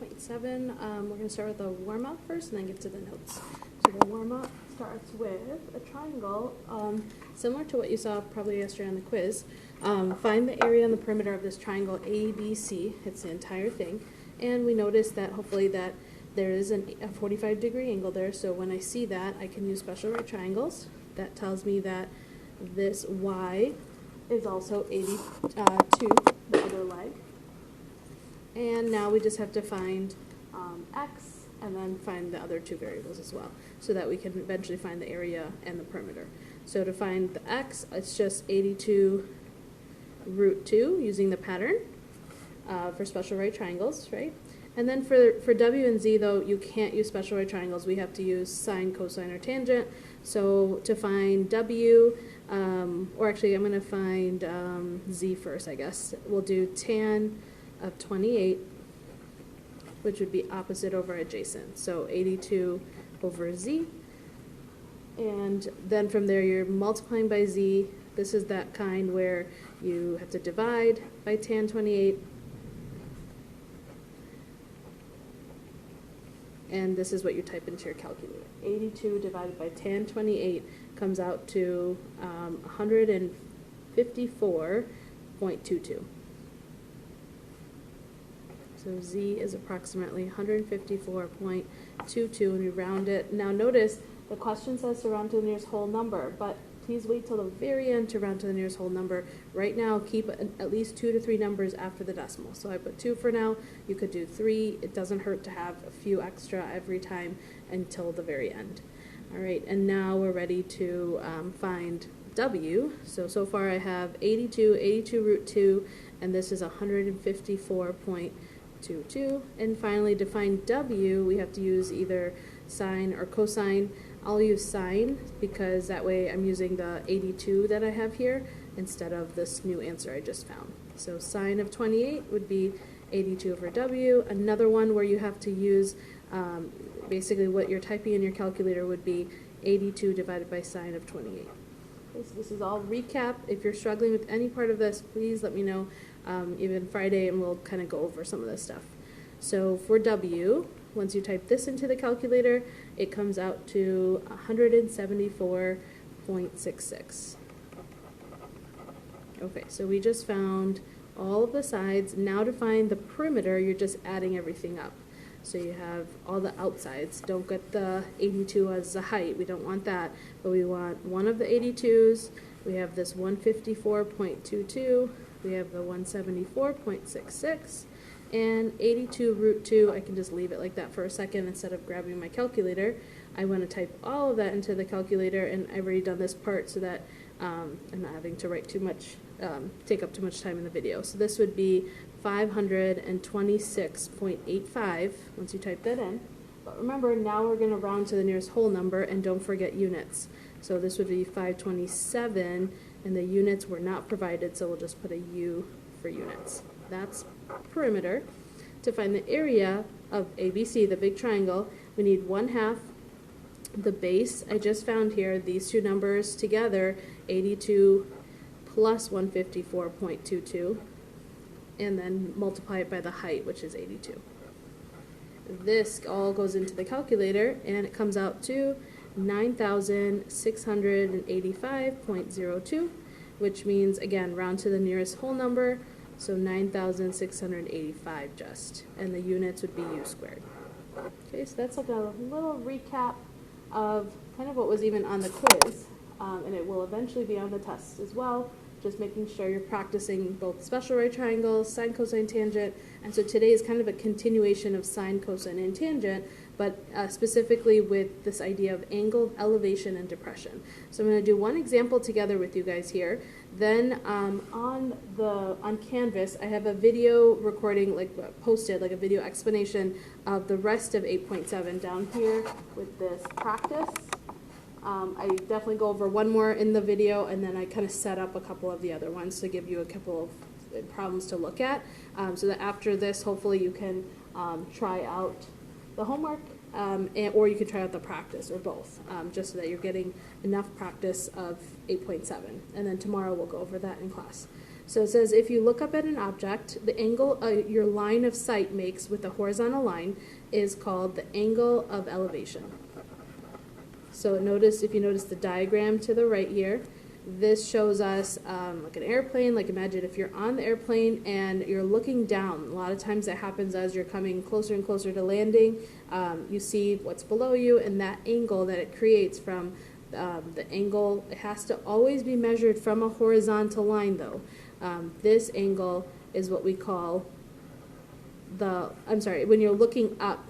8.7, we're going to start with a warm-up first and then get to the notes. So the warm-up starts with a triangle, similar to what you saw probably yesterday on the quiz. Find the area on the perimeter of this triangle ABC. It's the entire thing. And we notice that hopefully that there is a 45-degree angle there, so when I see that, I can use special right triangles. That tells me that this Y is also 82, the other leg. And now we just have to find X and then find the other two variables as well, so that we can eventually find the area and the perimeter. So to find the X, it's just 82 root 2 using the pattern for special right triangles, right? And then for W and Z, though, you can't use special right triangles. We have to use sine, cosine, or tangent. So to find W, or actually I'm going to find Z first, I guess. We'll do tan of 28, which would be opposite over adjacent. So 82 over Z. And then from there, you're multiplying by Z. This is that kind where you have to divide by tan 28. And this is what you type into your calculator. 82 divided by tan 28 comes out to 154.22. So Z is approximately 154.22, and we round it. Now notice the question says to round to the nearest whole number, but please wait till the very end to round to the nearest whole number. Right now, keep at least 2 to 3 numbers after the decimal. So I put 2 for now. You could do 3. It doesn't hurt to have a few extra every time until the very end. All right, and now we're ready to find W. So far I have 82 root 2, and this is 154.22. And finally, to find W, we have to use either sine or cosine. I'll use sine because that way I'm using the 82 that I have here instead of this new answer I just found. So sine of 28 would be 82 over W. Another one where you have to use basically what you're typing in your calculator would be 82 divided by sine of 28. Okay, so this is all recap. If you're struggling with any part of this, please let me know even Friday, and we'll kind of go over some of this stuff. So for W, once you type this into the calculator, it comes out to 174.66. Okay, so we just found all of the sides. Now to find the perimeter, you're just adding everything up. So you have all the outsides. Don't get the 82 as the height. We don't want that, but we want one of the 82s. We have this 154.22. We have the 174.66. And 82 root 2, I can just leave it like that for a second instead of grabbing my calculator. I want to type all of that into the calculator, and I've already done this part so that I'm not having to write too much, take up too much time in the video. So this would be 526.85 once you type that in. But remember, now we're going to round to the nearest whole number, and don't forget units. So this would be 527, and the units were not provided, so we'll just put a U for units. That's perimeter. To find the area of ABC, the big triangle, we need 1/2 the base I just found here, these two numbers together, 82 plus 154.22, and then multiply it by the height, which is 82. This all goes into the calculator, and it comes out to 9,685.02, which means, again, round to the nearest whole number, so 9,685 just, and the units would be U squared. Okay, so that's like a little recap of kind of what was even on the quiz, and it will eventually be on the test as well, just making sure you're practicing both special right triangles, sine, cosine, tangent, and so today is kind of a continuation of sine, cosine, and tangent, but specifically with this idea of angle, elevation, and depression. So I'm going to do one example together with you guys here. Then on Canvas, I have a video recording, posted, like a video explanation of the rest of 8.7 down here with this practice. I definitely go over one more in the video, and then I kind of set up a couple of the other ones to give you a couple of problems to look at, so that after this, hopefully you can try out the homework, or you can try out the practice, or both, just so that you're getting enough practice of 8.7. And then tomorrow we'll go over that in class. So it says if you look up at an object, the angle your line of sight makes with a horizontal line is called the angle of elevation. So if you notice the diagram to the right here, this shows us like an airplane. Like imagine if you're on the airplane and you're looking down. A lot of times that happens as you're coming closer and closer to landing. You see what's below you, and that angle that it creates from the angle, it has to always be measured from a horizontal line though. This angle is what we call when you're looking up,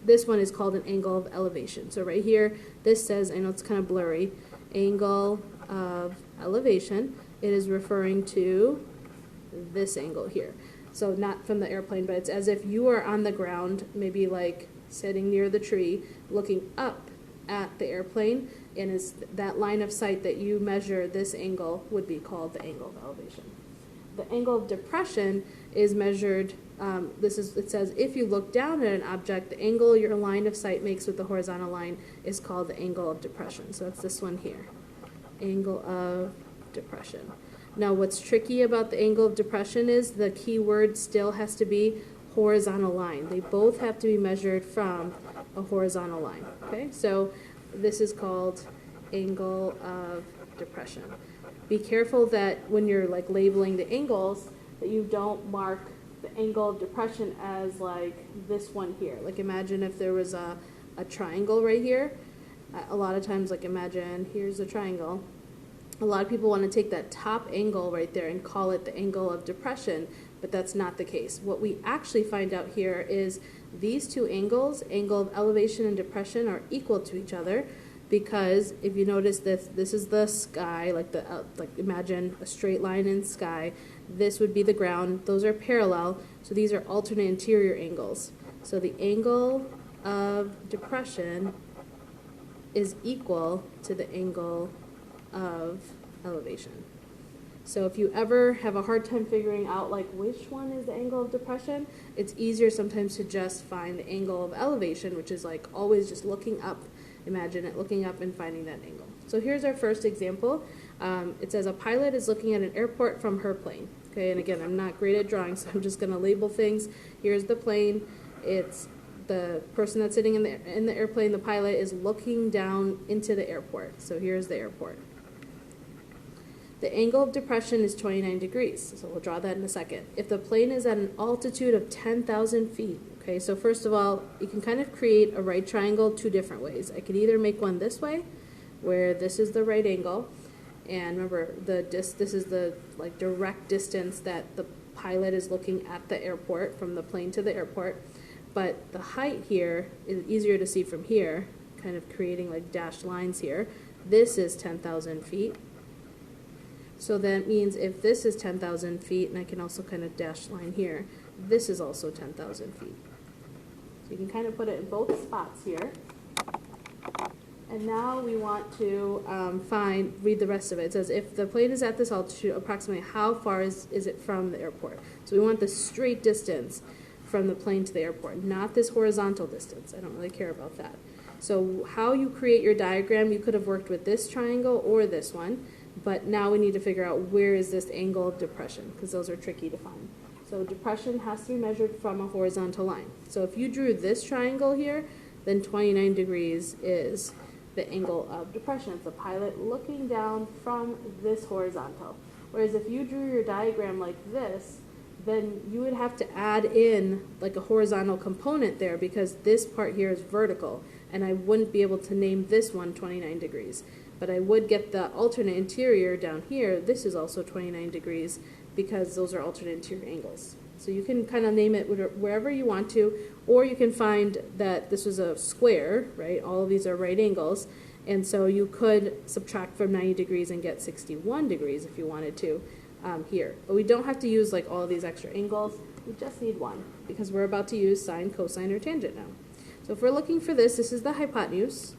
this one is called an angle of elevation. So right here, this says, I know it's kind of blurry, angle of elevation. It is referring to this angle here. So not from the airplane, but it's as if you are on the ground, maybe like sitting near the tree, looking up at the airplane, and is that line of sight that you measure, this angle would be called the angle of elevation. The angle of depression is measured, it says if you look down at an object, the angle your line of sight makes with the horizontal line is called the angle of depression. So it's this one here, angle of depression. Now what's tricky about the angle of depression is the key word still has to be horizontal line. They both have to be measured from a horizontal line. Okay, so this is called angle of depression. Be careful that when you're like labeling the angles that you don't mark the angle of depression as like this one here. Like imagine if there was a triangle right here. A lot of times, like imagine here's a triangle. A lot of people want to take that top angle right there and call it the angle of depression, but that's not the case. What we actually find out here is these two angles, angle of elevation and depression, are equal to each other, because if you notice this is the sky, like imagine a straight line in sky. This would be the ground. Those are parallel, so these are alternate interior angles. So the angle of depression is equal to the angle of elevation. So if you ever have a hard time figuring out like which one is the angle of depression, it's easier sometimes to just find the angle of elevation, which is like always just looking up. Imagine it looking up and finding that angle. So here's our first example. It says a pilot is looking at an airport from her plane. Okay, and again, I'm not great at drawing, so I'm just going to label things. Here's the plane. It's the person that's sitting in the airplane. The pilot is looking down into the airport. So here's the airport. The angle of depression is 29 degrees, so we'll draw that in a second. If the plane is at an altitude of 10,000 feet, okay, so first of all, you can kind of create a right triangle two different ways. I could either make one this way, where this is the right angle, and remember, this is the like direct distance that the pilot is looking at the airport, from the plane to the airport, but the height here is easier to see from here, kind of creating like dashed lines here. This is 10,000 feet. So that means if this is 10,000 feet, and I can also kind of dash line here, this is also 10,000 feet. So you can kind of put it in both spots here. And now we want to read the rest of it. It says, if the plane is at this altitude, approximately how far is it from the airport? So we want the straight distance from the plane to the airport, not this horizontal distance. I don't really care about that. So how you create your diagram, you could have worked with this triangle or this one. But now we need to figure out where is this angle of depression, because those are tricky to find. So depression has to be measured from a horizontal line. So if you drew this triangle here, then 29 degrees is the angle of depression. It's the pilot looking down from this horizontal. Whereas if you drew your diagram like this, then you would have to add in like a horizontal component there, because this part here is vertical, and I wouldn't be able to name this one 29 degrees. But I would get the alternate interior down here. This is also 29 degrees because those are alternate interior angles. So you can kind of name it wherever you want to, or you can find that this was a square, right? All of these are right angles, and so you could subtract from 90 degrees and get 61 degrees if you wanted to here. But we don't have to use like all of these extra angles. We just need one because we're about to use sine, cosine, or tangent now. So if we're looking for this is the hypotenuse.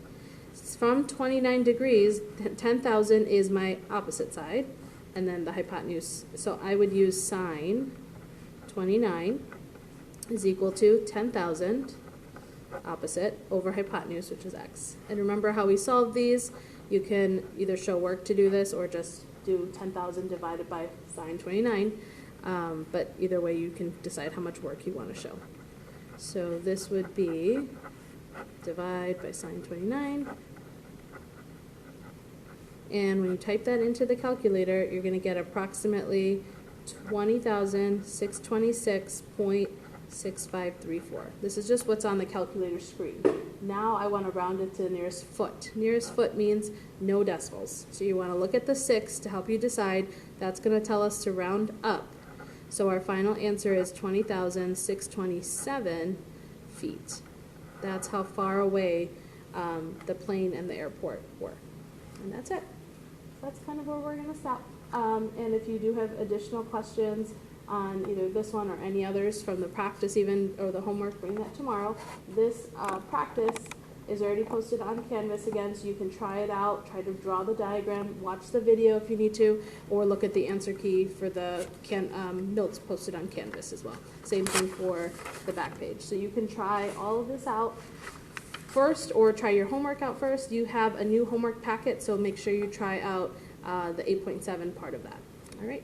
From 29 degrees, 10,000 is my opposite side, and then the hypotenuse. So I would use sine 29 is equal to 10,000 opposite over hypotenuse, which is x. And remember how we solved these? You can either show work to do this or just do 10,000 divided by sine 29, but either way you can decide how much work you want to show. So this would be divide by sine 29, and when you type that into the calculator, you're going to get approximately 20,626.6534. This is just what's on the calculator screen. Now I want to round it to the nearest foot. Nearest foot means no decimals. So you want to look at the 6 to help you decide. That's going to tell us to round up. So our final answer is 20,627 feet. That's how far away the plane and the airport were. And that's it. That's kind of where we're going to stop. And if you do have additional questions on either this one or any others from the practice even, or the homework, bring that tomorrow. This practice is already posted on Canvas again, so you can try it out, try to draw the diagram, watch the video if you need to, or look at the answer key for the notes posted on Canvas as well. Same thing for the back page. So you can try all of this out first, or try your homework out first. You have a new homework packet, so make sure you try out the 8.7 part of that. All right.